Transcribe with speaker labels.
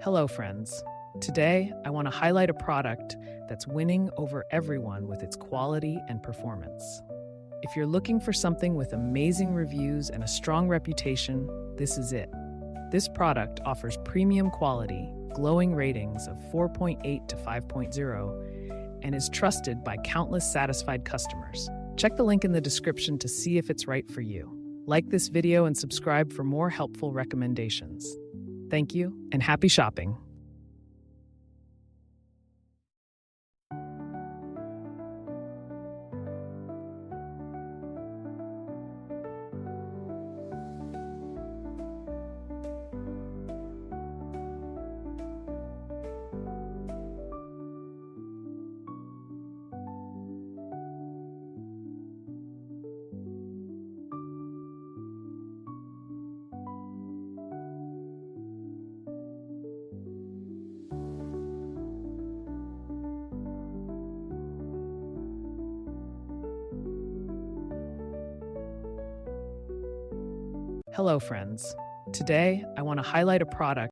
Speaker 1: Hello, friends. Today, I want to highlight a product that's winning over everyone with its quality and performance. If you're looking for something with amazing reviews and a strong reputation, this is it. This product offers premium quality, glowing ratings of 4.8 to 5.0, and is trusted by countless satisfied customers. Check the link in the description to see if it's right for you. Like this video and subscribe for more helpful recommendations. Thank you, and happy shopping. Hello, friends. Today, I want to highlight a product